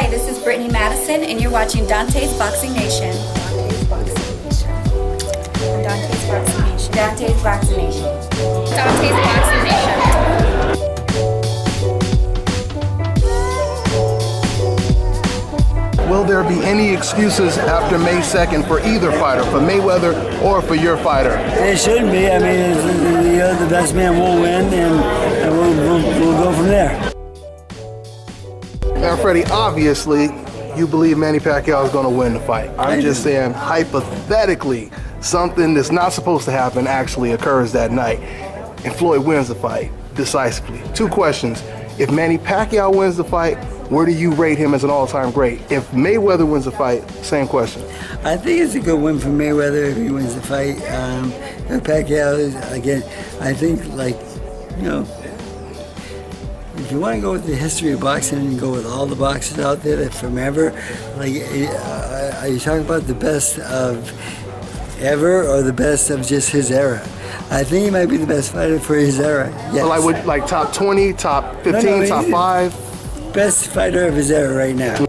Hi, this is Brittany Madison, and you're watching Dante's Boxing Nation. Dante's Boxing Nation. Dante's Boxing Nation. Dante's Boxing Nation. Will there be any excuses after May 2nd for either fighter, for Mayweather or for your fighter? There shouldn't be. I mean, the best man will win, and we'll go from there. Now, Freddie, obviously, you believe Manny Pacquiao is going to win the fight. I'm just saying, hypothetically, something that's not supposed to happen actually occurs that night, and Floyd wins the fight decisively. Two questions. If Manny Pacquiao wins the fight, where do you rate him as an all-time great? If Mayweather wins the fight, same question. I think it's a good win for Mayweather if he wins the fight. Pacquiao is, again, I think, like, you know, if you want to go with the history of boxing and go with all the boxers out there that from ever, like, are you talking about the best of ever or the best of just his era? I think he might be the best fighter for his era. Yes. So like top 20, top 15, top 5? Best fighter of his era right now.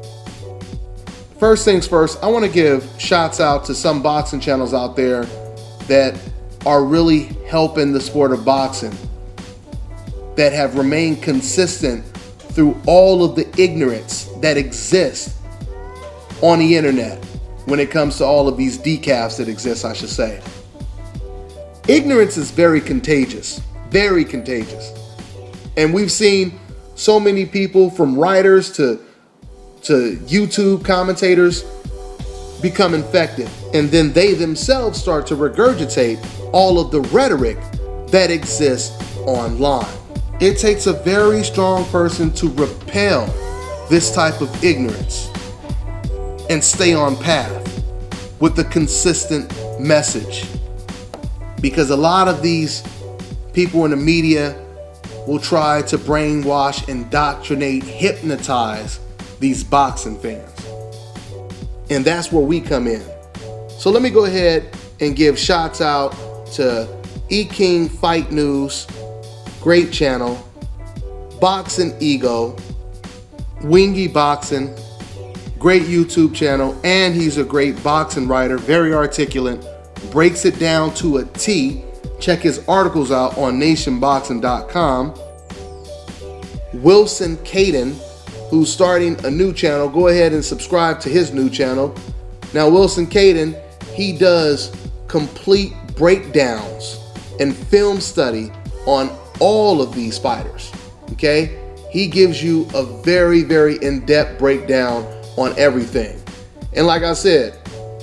First things first, I want to give shots out to some boxing channels out there that are really helping the sport of boxing, that have remained consistent through all of the ignorance that exists on the internet when it comes to all of these decafs that exist, I should say. Ignorance is very contagious, very contagious. And we've seen so many people, from writers to YouTube commentators, become infected. And then they themselves start to regurgitate all of the rhetoric that exists online. It takes a very strong person to repel this type of ignorance and stay on path with a consistent message. Because a lot of these people in the media will try to brainwash, indoctrinate, hypnotize these boxing fans. And that's where we come in. So let me go ahead and give shots out to E-King Fight News, great channel, Boxing Ego, Wingy Boxing, great YouTube channel, and he's a great boxing writer, very articulate, breaks it down to a T. Check his articles out on nationboxing.com. Wilson Caden, who's starting a new channel, go ahead and subscribe to his new channel. Now, Wilson Caden, he does complete breakdowns and film study on all of these fighters, okay? He gives you a very, very in-depth breakdown on everything. And like I said,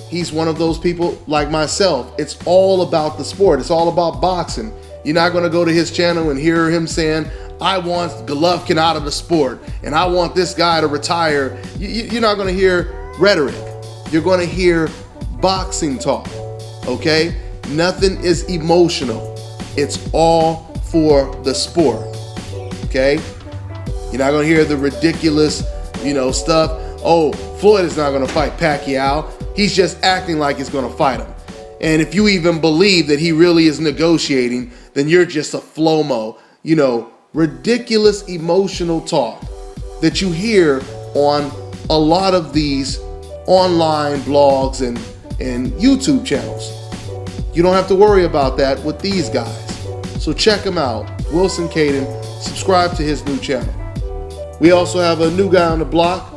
he's one of those people like myself. It's all about the sport. It's all about boxing. You're not going to go to his channel and hear him saying, I want Golovkin out of the sport and I want this guy to retire. You're not going to hear rhetoric. You're going to hear boxing talk, okay? Nothing is emotional. It's all for the sport, okay? You're not going to hear the ridiculous, stuff. Oh, Floyd is not going to fight Pacquiao. He's just acting like he's going to fight him. And if you even believe that he really is negotiating, then you're just a flomo. Ridiculous emotional talk that you hear on a lot of these online blogs and YouTube channels. You don't have to worry about that with these guys. So check him out, Wilson Caden. Subscribe to his new channel. We also have a new guy on the block.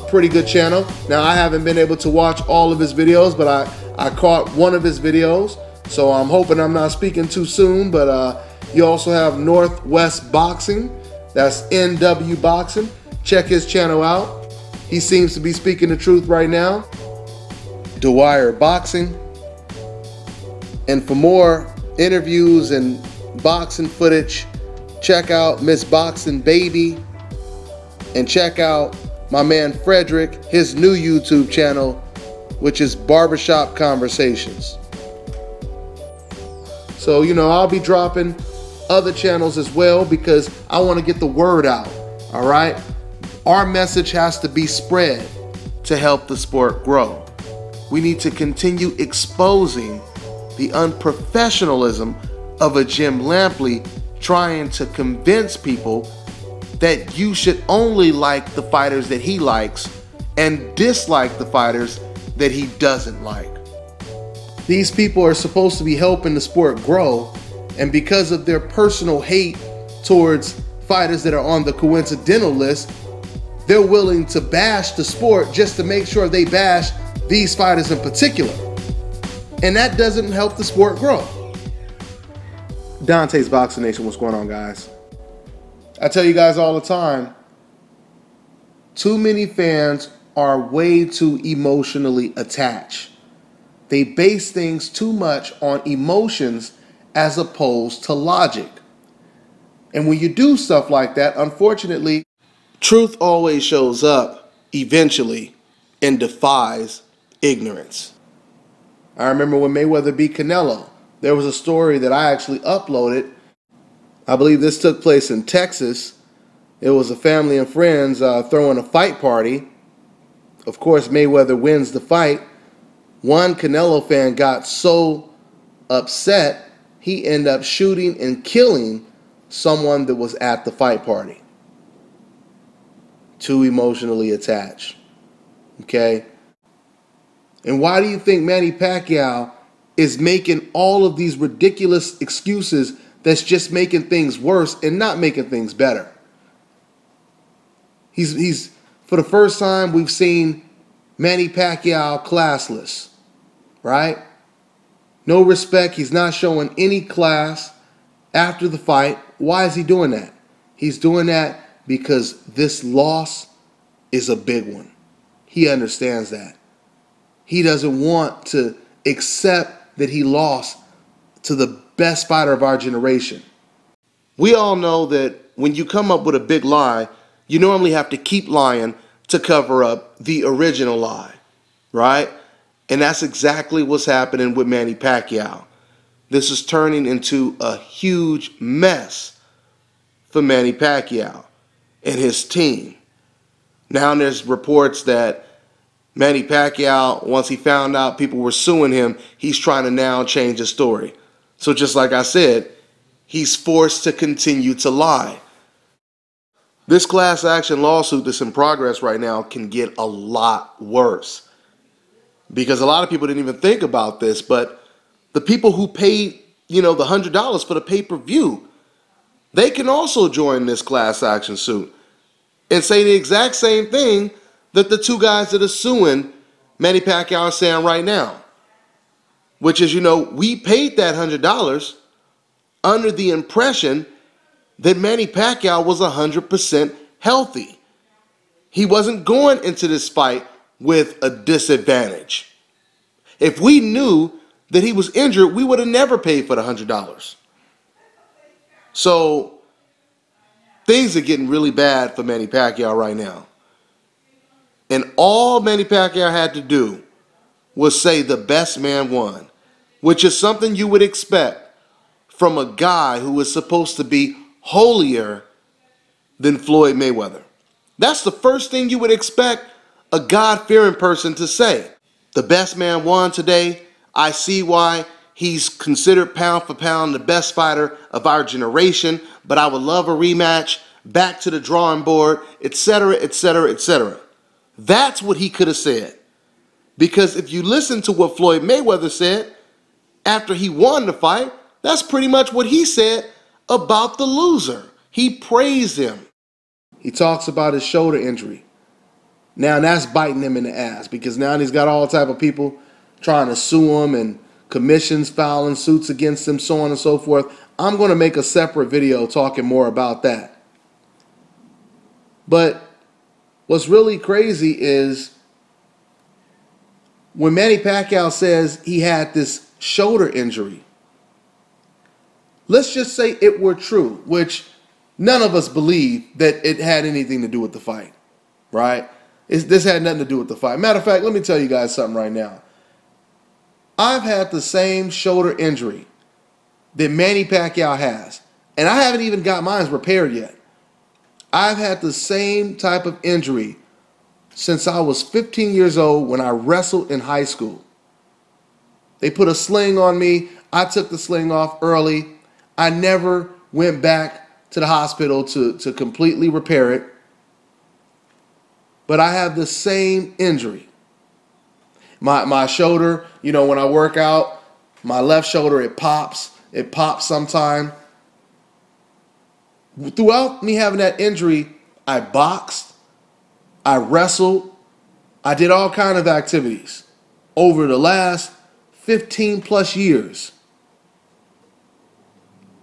Pretty good channel. Now, I haven't been able to watch all of his videos, but I caught one of his videos, so I'm hoping I'm not speaking too soon. But you also have Northwest Boxing, that's NW Boxing. Check his channel out. He seems to be speaking the truth right now. Dwyer Boxing. And for more interviews and boxing footage, check out Miss Boxing Baby, and check out my man Frederick, his new YouTube channel, which is Barbershop Conversations. So, I'll be dropping other channels as well because I want to get the word out, all right? Our message has to be spread to help the sport grow. We need to continue exposing the unprofessionalism of a Jim Lampley trying to convince people that you should only like the fighters that he likes and dislike the fighters that he doesn't like. These people are supposed to be helping the sport grow, and because of their personal hate towards fighters that are on the coincidental list, they're willing to bash the sport just to make sure they bash these fighters in particular. And that doesn't help the sport grow. Dante's Boxing Nation, what's going on, guys? I tell you guys all the time, too many fans are way too emotionally attached. They base things too much on emotions as opposed to logic. And when you do stuff like that, unfortunately, truth always shows up eventually and defies ignorance. I remember when Mayweather beat Canelo, there was a story that I actually uploaded. I believe this took place in Texas. It was a family and friends throwing a fight party. Of course, Mayweather wins the fight. One Canelo fan got so upset, he ended up shooting and killing someone that was at the fight party. Too emotionally attached. Okay? And why do you think Manny Pacquiao is making all of these ridiculous excuses that's just making things worse and not making things better? He's for the first time we've seen Manny Pacquiao classless, right? No respect. He's not showing any class after the fight. Why is he doing that? He's doing that because this loss is a big one. He understands that. He doesn't want to accept that he lost to the best fighter of our generation. We all know that when you come up with a big lie, you normally have to keep lying to cover up the original lie, right? And that's exactly what's happening with Manny Pacquiao. This is turning into a huge mess for Manny Pacquiao and his team. Now there's reports that Manny Pacquiao, once he found out people were suing him, he's trying to now change his story. So just like I said, he's forced to continue to lie. This class action lawsuit that's in progress right now can get a lot worse. Because a lot of people didn't even think about this, but the people who paid, the $100 for the pay-per-view, they can also join this class action suit and say the exact same thing that the two guys that are suing Manny Pacquiao are saying right now. Which is, we paid that $100 under the impression that Manny Pacquiao was 100% healthy. He wasn't going into this fight with a disadvantage. If we knew that he was injured, we would have never paid for the $100. So things are getting really bad for Manny Pacquiao right now. And all Manny Pacquiao had to do was say the best man won, which is something you would expect from a guy who is supposed to be holier than Floyd Mayweather. That's the first thing you would expect a God-fearing person to say. The best man won today. I see why he's considered pound for pound the best fighter of our generation, but I would love a rematch, back to the drawing board, etc., etc., etc. That's what he could have said. Because if you listen to what Floyd Mayweather said after he won the fight, that's pretty much what he said about the loser. He praised him. He talks about his shoulder injury. Now that's biting him in the ass because now he's got all type of people trying to sue him and commissions filing suits against him, so on and so forth. I'm going to make a separate video talking more about that. But what's really crazy is when Manny Pacquiao says he had this shoulder injury, let's just say it were true, which none of us believe that it had anything to do with the fight, right? This had nothing to do with the fight. Matter of fact, let me tell you guys something right now. I've had the same shoulder injury that Manny Pacquiao has, and I haven't even got mine repaired yet. I've had the same type of injury since I was 15 years old when I wrestled in high school. They put a sling on me. I took the sling off early. I never went back to the hospital to completely repair it. But I have the same injury. My shoulder, you know, when I work out, my left shoulder, it pops. It pops sometime. Throughout me having that injury, I boxed, I wrestled, I did all kinds of activities over the last 15 plus years.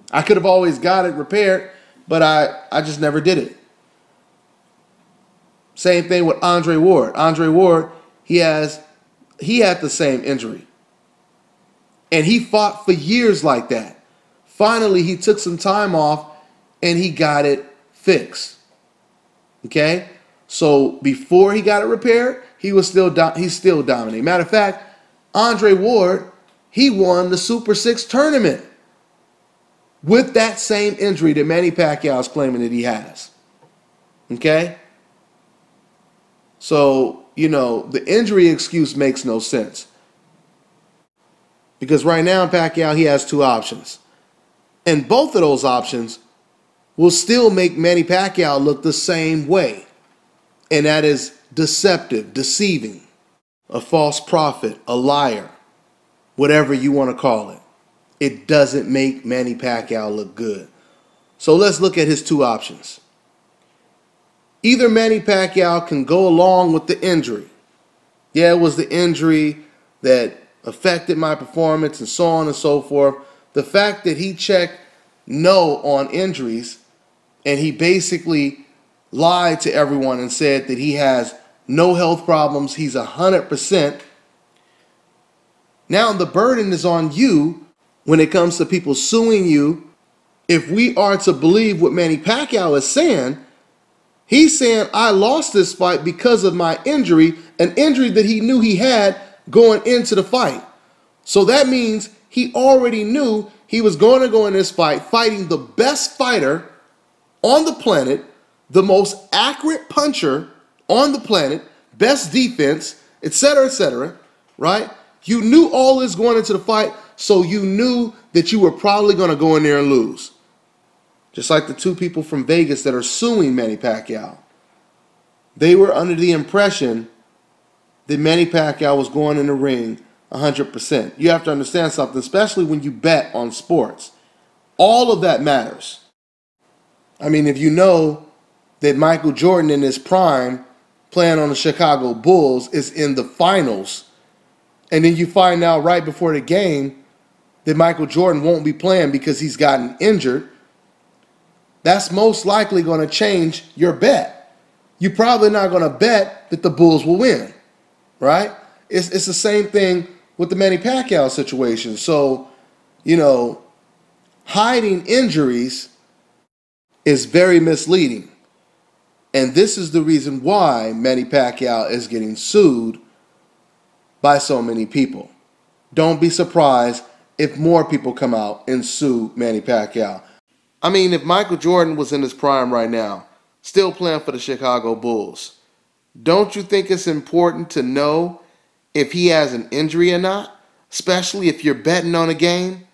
I could have always got it repaired, but I just never did it. Same thing with Andre Ward. Andre Ward, he had the same injury. And he fought for years like that. Finally, he took some time off and he got it fixed. Okay? So before he got it repaired, he's still dominating. Matter of fact, Andre Ward, he won the Super 6 tournament with that same injury that Manny Pacquiao is claiming that he has. Okay? So, you know, the injury excuse makes no sense. Because right now, Pacquiao, he has two options. And both of those options will still make Manny Pacquiao look the same way. And that is deceptive, deceiving, a false prophet, a liar, whatever you want to call it. It doesn't make Manny Pacquiao look good. So let's look at his two options. Either Manny Pacquiao can go along with the injury. Yeah, it was the injury that affected my performance and so on and so forth. The fact that he checked no on injuries and he basically lied to everyone and said that he has no health problems, he's 100%. Now the burden is on you when it comes to people suing you. If we are to believe what Manny Pacquiao is saying, he's saying, I lost this fight because of my injury, an injury that he knew he had going into the fight. So that means he already knew he was going to go in this fight fighting the best fighter on the planet, the most accurate puncher on the planet, best defense, etc., right? You knew all this going into the fight, so you knew that you were probably going to go in there and lose. Just like the two people from Vegas that are suing Manny Pacquiao. They were under the impression that Manny Pacquiao was going in the ring 100%. You have to understand something, especially when you bet on sports. All of that matters. I mean, if you know that Michael Jordan in his prime, playing on the Chicago Bulls, is in the finals, and then you find out right before the game that Michael Jordan won't be playing because he's gotten injured, that's most likely going to change your bet. You're probably not going to bet that the Bulls will win, right? It's the same thing with the Manny Pacquiao situation. So, you know, hiding injuries is very misleading. And this is the reason why Manny Pacquiao is getting sued by so many people. Don't be surprised if more people come out and sue Manny Pacquiao. I mean, if Michael Jordan was in his prime right now, still playing for the Chicago Bulls, don't you think it's important to know if he has an injury or not? Especially if you're betting on a game?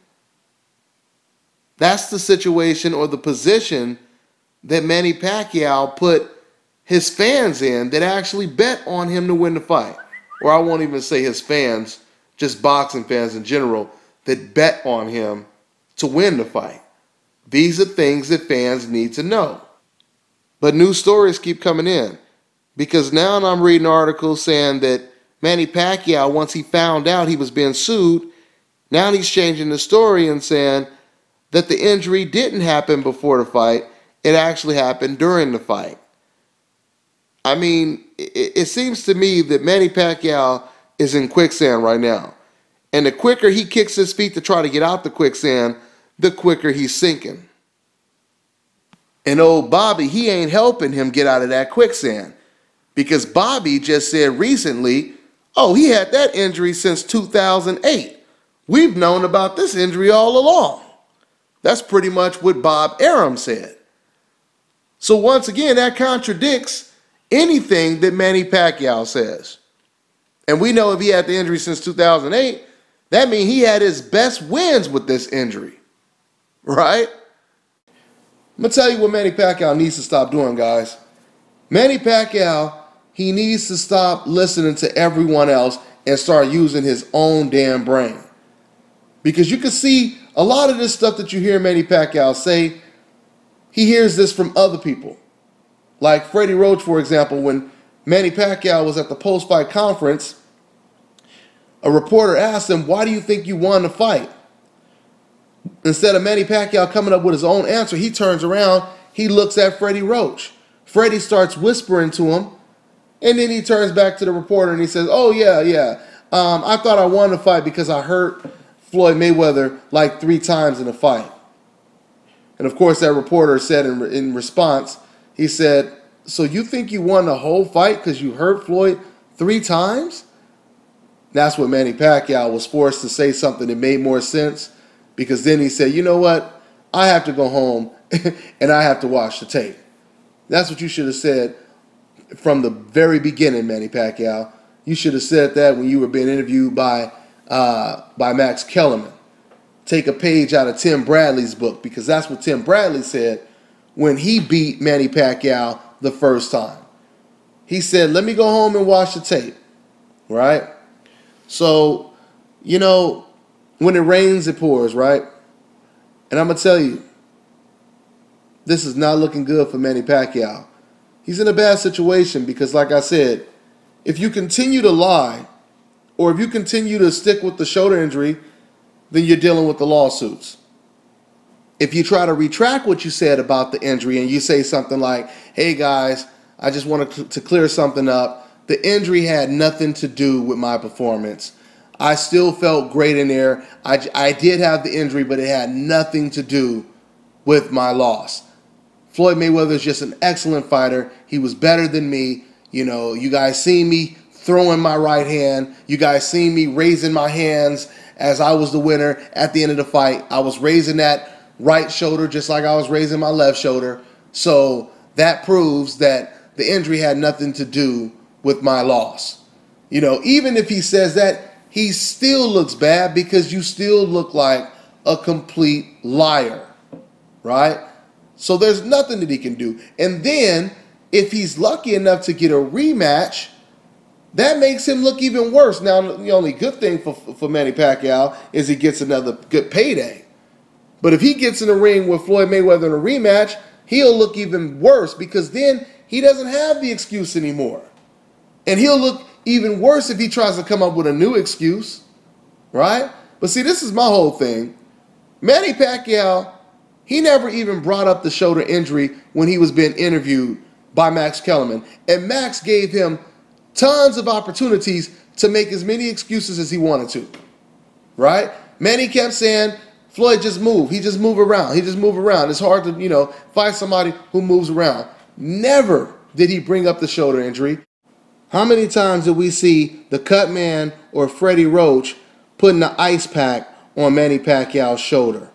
That's the situation or the position that Manny Pacquiao put his fans in that actually bet on him to win the fight. Or I won't even say his fans, just boxing fans in general, that bet on him to win the fight. These are things that fans need to know. But new stories keep coming in. Because now I'm reading articles saying that Manny Pacquiao, once he found out he was being sued, now he's changing the story and saying that the injury didn't happen before the fight. It actually happened during the fight. I mean, it seems to me that Manny Pacquiao is in quicksand right now. And the quicker he kicks his feet to try to get out the quicksand, the quicker he's sinking. And old Bobby, he ain't helping him get out of that quicksand. Because Bobby just said recently, oh, he had that injury since 2008. We've known about this injury all along. That's pretty much what Bob Arum said. So once again, that contradicts anything that Manny Pacquiao says. And we know if he had the injury since 2008, that means he had his best wins with this injury. Right? I'm going to tell you what Manny Pacquiao needs to stop doing, guys. Manny Pacquiao, he needs to stop listening to everyone else and start using his own damn brain. Because you can see a lot of this stuff that you hear Manny Pacquiao say, he hears this from other people. Like Freddie Roach, for example, when Manny Pacquiao was at the post-fight conference, a reporter asked him, why do you think you won the fight? Instead of Manny Pacquiao coming up with his own answer, he turns around, he looks at Freddie Roach. Freddie starts whispering to him, and then he turns back to the reporter and he says, oh, yeah. I thought I won the fight because I hurt Floyd Mayweather like 3 times in the fight. And of course, that reporter said in response, he said, so you think you won the whole fight because you hurt Floyd 3 times? That's what Manny Pacquiao was forced to say something that made more sense, because then he said, you know what? I have to go home and I have to watch the tape. That's what you should have said from the very beginning, Manny Pacquiao. You should have said that when you were being interviewed by Max Kellerman. Take a page out of Tim Bradley's book, because that's what Tim Bradley said when he beat Manny Pacquiao the first time. He said, let me go home and watch the tape, right? So, you know, when it rains, it pours, right? And I'm going to tell you, this is not looking good for Manny Pacquiao. He's in a bad situation because, like I said, if you continue to lie or if you continue to stick with the shoulder injury, then you're dealing with the lawsuits. If you try to retract what you said about the injury and you say something like, hey guys, I just wanted to clear something up. The injury had nothing to do with my performance. I still felt great in there. I did have the injury, but it had nothing to do with my loss. Floyd Mayweather is just an excellent fighter. He was better than me. You know, you guys see me throwing my right hand. You guys see me raising my hands as I was the winner at the end of the fight. I was raising that right shoulder just like I was raising my left shoulder. So that proves that the injury had nothing to do with my loss. You know, even if he says that, he still looks bad because you still look like a complete liar, right? So there's nothing that he can do. And then if he's lucky enough to get a rematch, that makes him look even worse. Now, the only good thing for Manny Pacquiao is he gets another good payday. But if he gets in the ring with Floyd Mayweather in a rematch, he'll look even worse because then he doesn't have the excuse anymore. And he'll look even worse if he tries to come up with a new excuse, right? But see, this is my whole thing. Manny Pacquiao, he never even brought up the shoulder injury when he was being interviewed by Max Kellerman. And Max gave him tons of opportunities to make as many excuses as he wanted to, right? Manny kept saying, Floyd, just move. He just move around. He just move around. It's hard to, you know, fight somebody who moves around. Never did he bring up the shoulder injury. How many times did we see the cut man or Freddie Roach putting the ice pack on Manny Pacquiao's shoulder?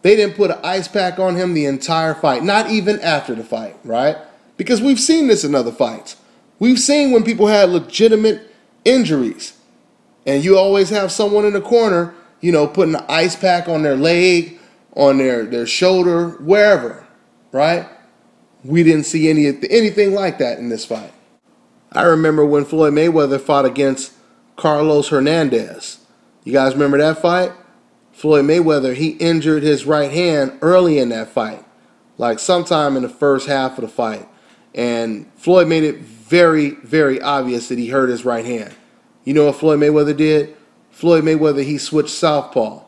They didn't put an ice pack on him the entire fight, not even after the fight, right? Because we've seen this in other fights. We've seen when people had legitimate injuries, and you always have someone in the corner, you know, putting an ice pack on their leg, on their shoulder, wherever, right? We didn't see anything like that in this fight. I remember when Floyd Mayweather fought against Carlos Hernandez. You guys remember that fight? Floyd Mayweather, he injured his right hand early in that fight, like sometime in the first half of the fight. And Floyd made it very, very obvious that he hurt his right hand. You know what Floyd Mayweather did? Floyd Mayweather, he switched southpaw,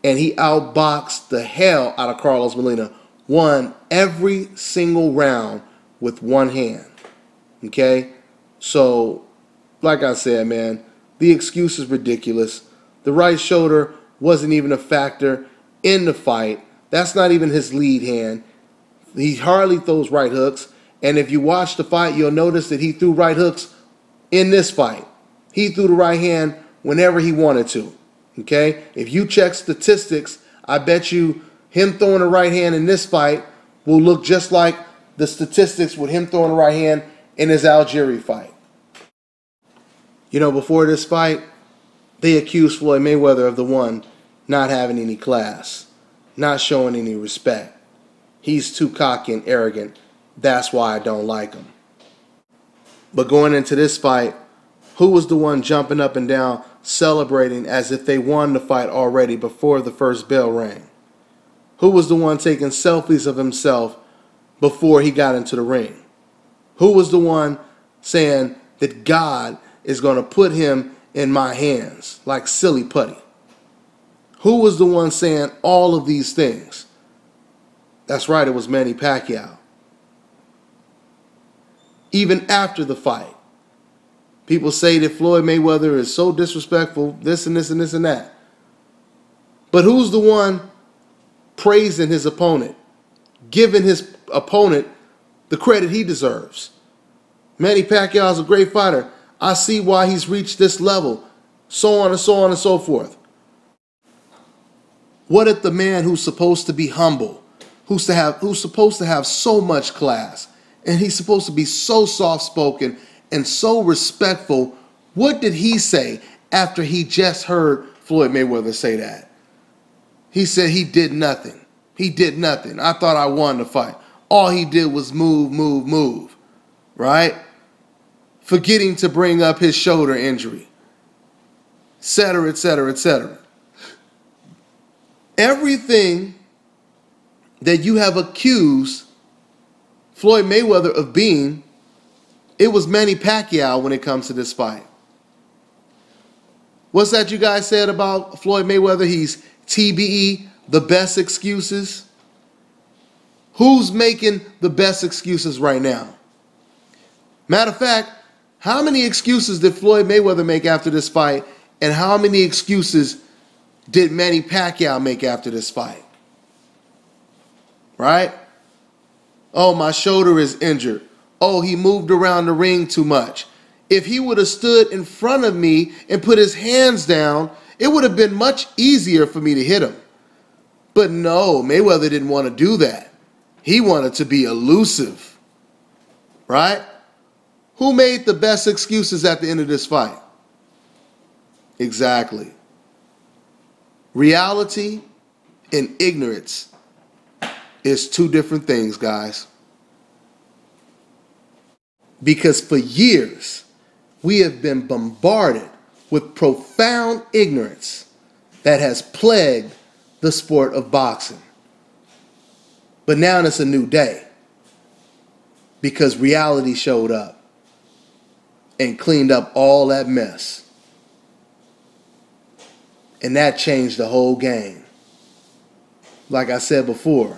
and he outboxed the hell out of Carlos Molina. Won every single round with one hand. Okay? So, like I said, man, the excuse is ridiculous. The right shoulder wasn't even a factor in the fight. That's not even his lead hand. He hardly throws right hooks. And if you watch the fight, you'll notice that he threw right hooks in this fight. He threw the right hand whenever he wanted to. Okay? If you check statistics, I bet you him throwing the right hand in this fight will look just like the statistics with him throwing the right hand in his Algieri fight. You know, before this fight, they accused Floyd Mayweather of the one not having any class, not showing any respect. he's too cocky and arrogant. That's why I don't like him. But going into this fight, who was the one jumping up and down, celebrating as if they won the fight already before the first bell rang? Who was the one taking selfies of himself before he got into the ring? Who was the one saying that God is going to put him in my hands like silly putty? Who was the one saying all of these things? That's right, it was Manny Pacquiao. Even after the fight, people say that Floyd Mayweather is so disrespectful, this and this and this and that. But who's the one praising his opponent, giving his opponent the credit he deserves? Manny Pacquiao is a great fighter. I see why he's reached this level, so on and so on and so forth. What if the man who's supposed to be humble, who's supposed to have so much class, and he's supposed to be so soft-spoken and so respectful, what did he say after he just heard Floyd Mayweather say that? He said he did nothing. He did nothing. I thought I won the fight. All he did was move, move, move, right? Forgetting to bring up his shoulder injury, etc., etc., etc. Everything that you have accused Floyd Mayweather of being, it was Manny Pacquiao when it comes to this fight. What's that you guys said about Floyd Mayweather? He's TBE, the best excuses. Who's making the best excuses right now? Matter of fact, how many excuses did Floyd Mayweather make after this fight, and how many excuses did Manny Pacquiao make after this fight? Right? Oh, my shoulder is injured. Oh, he moved around the ring too much. If he would have stood in front of me and put his hands down, it would have been much easier for me to hit him. But no, Mayweather didn't want to do that. He wanted to be elusive. Right? Who made the best excuses at the end of this fight? Exactly. Reality and ignorance is two different things, guys. Because for years, we have been bombarded with profound ignorance that has plagued the sport of boxing. But now it's a new day because reality showed up and cleaned up all that mess. And that changed the whole game. Like I said before,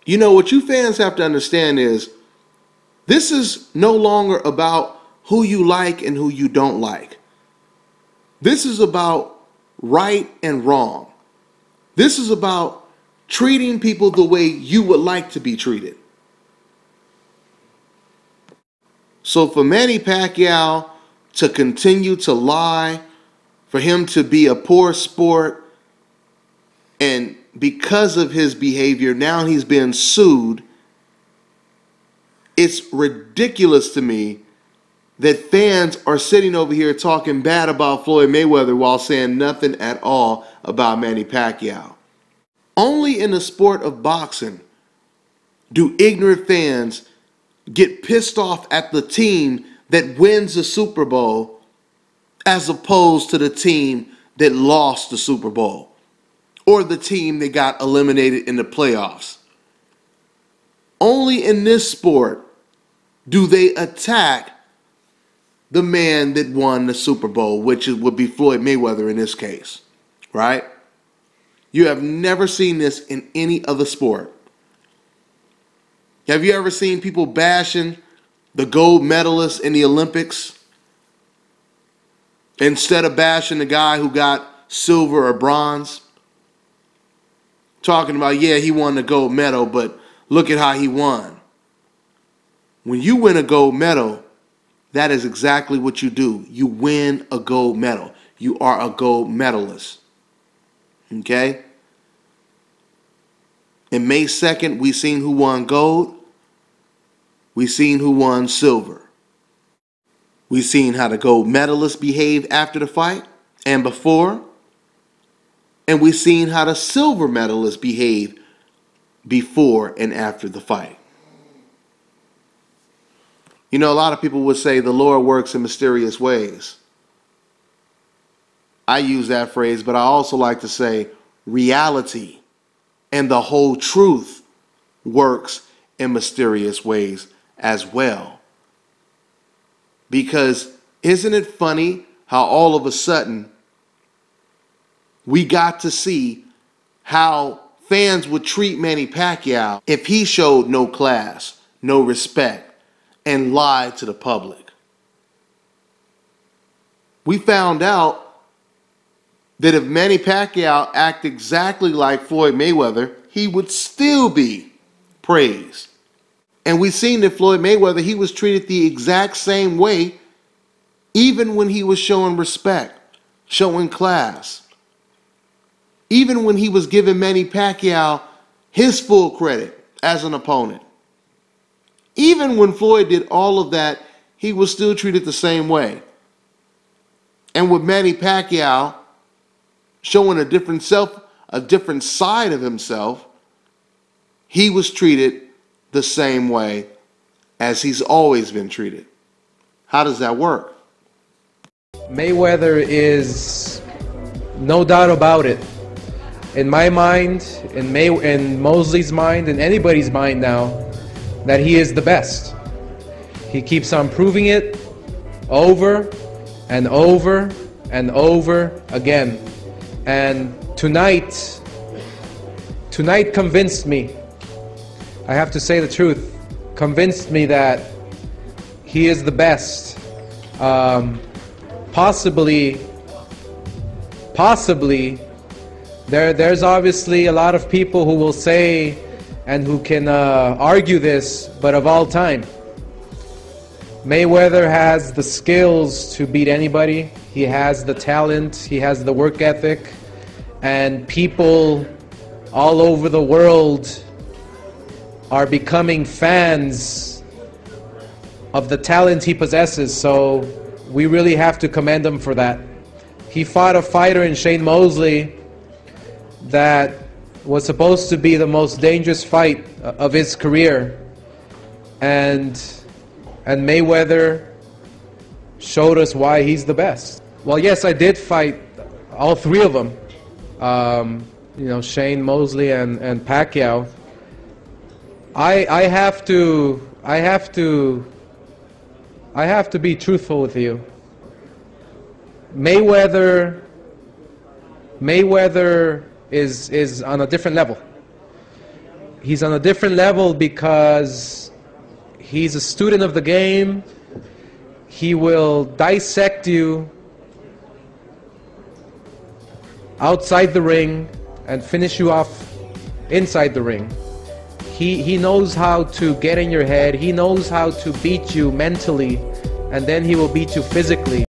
you know what you fans have to understand is this is no longer about who you like and who you don't like. This is about right and wrong. This is about treating people the way you would like to be treated. So for Manny Pacquiao to continue to lie, for him to be a poor sport, and because of his behavior, now he's being sued. It's ridiculous to me that fans are sitting over here talking bad about Floyd Mayweather while saying nothing at all about Manny Pacquiao. Only in the sport of boxing do ignorant fans get pissed off at the team that wins the Super Bowl as opposed to the team that lost the Super Bowl or the team that got eliminated in the playoffs. Only in this sport do they attack the man that won the Super Bowl, which would be Floyd Mayweather in this case, right? You have never seen this in any other sport. Have you ever seen people bashing the gold medalists in the Olympics instead of bashing the guy who got silver or bronze? Talking about, yeah, he won the gold medal, but look at how he won. When you win a gold medal, that is exactly what you do. You win a gold medal. You are a gold medalist. Okay? In May 2nd, we seen who won gold. We seen who won silver. We seen how the gold medalists behaved after the fight and before. And we seen how the silver medalists behaved before and after the fight. You know, a lot of people would say the Lord works in mysterious ways. I use that phrase, but I also like to say reality and the whole truth works in mysterious ways as well. Because isn't it funny how all of a sudden we got to see how fans would treat Manny Pacquiao if he showed no class, no respect, and lied to the public. We found out that if Manny Pacquiao acted exactly like Floyd Mayweather, he would still be praised. And we've seen that Floyd Mayweather, he was treated the exact same way, even when he was showing respect, showing class. Even when he was giving Manny Pacquiao his full credit as an opponent. Even when Floyd did all of that, he was still treated the same way. And with Manny Pacquiao showing a different side of himself, he was treated the same way as he's always been treated. How does that work? Mayweather is, no doubt about it, in my mind, in Mosley's mind, in anybody's mind now, that he is the best. He keeps on proving it over and over and over again. And tonight convinced me, I have to say the truth, convinced me that he is the best. Possibly, there's obviously a lot of people who will say and who can argue this, but of all time, Mayweather has the skills to beat anybody. He has the talent, he has the work ethic, and people all over the world are becoming fans of the talent he possesses, so we really have to commend him for that. He fought a fighter in Shane Mosley that was supposed to be the most dangerous fight of his career, and Mayweather showed us why he's the best. Well, yes, I did fight all three of them. You know, Shane Mosley and Pacquiao. I have to be truthful with you. Mayweather is on a different level. He's on a different level because he's a student of the game. He will dissect you outside the ring and finish you off inside the ring. He knows how to get in your head. He knows how to beat you mentally, and then he will beat you physically.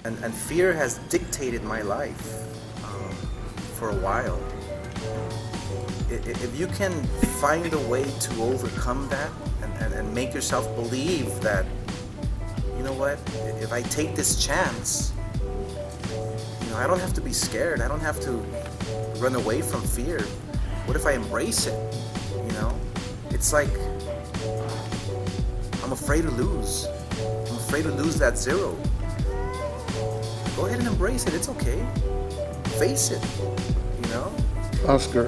And fear has dictated my life for a while. If you can find a way to overcome that and make yourself believe that, you know what, if I take this chance, you know, I don't have to be scared. I don't have to run away from fear. What if I embrace it? You know, it's like I'm afraid to lose. I'm afraid to lose that zero. Go ahead and embrace it. It's okay. Face it. You know. Oscar,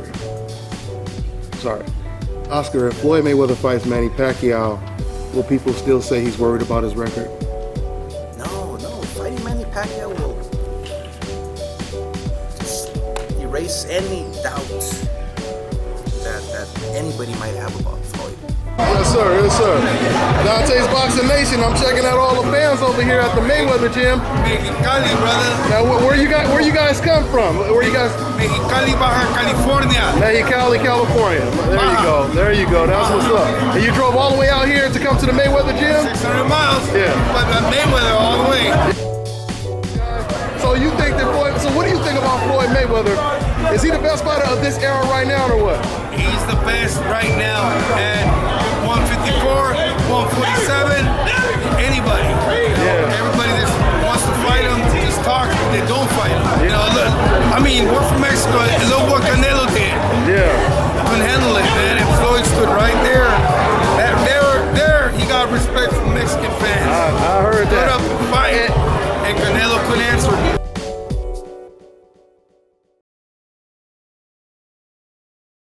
if Floyd Mayweather fights Manny Pacquiao, will people still say he's worried about his record? No. Fighting Manny Pacquiao will just erase any doubt that anybody might have about Floyd. Yes, sir. Dante's Boxing Nation. I'm checking out all the fans over here at the Mayweather gym. Mexicali, brother. Now, where you guys come from? Where you guys? Mexicali, Baja California. Mexicali, California. There you go. That's what's up. And you drove all the way out here to come to the Mayweather gym? 600 miles. Yeah. But Mayweather all the way. So you think that Floyd? So what do you think about Floyd Mayweather? Is he the best fighter of this era right now, or what? He's the best right now. And 154, 147, anybody. Yeah. Everybody that wants to fight him, just talk, they don't fight him. You know, look, I mean, we're from Mexico, look what Canelo did. Couldn't handle it, man. If Floyd stood right there,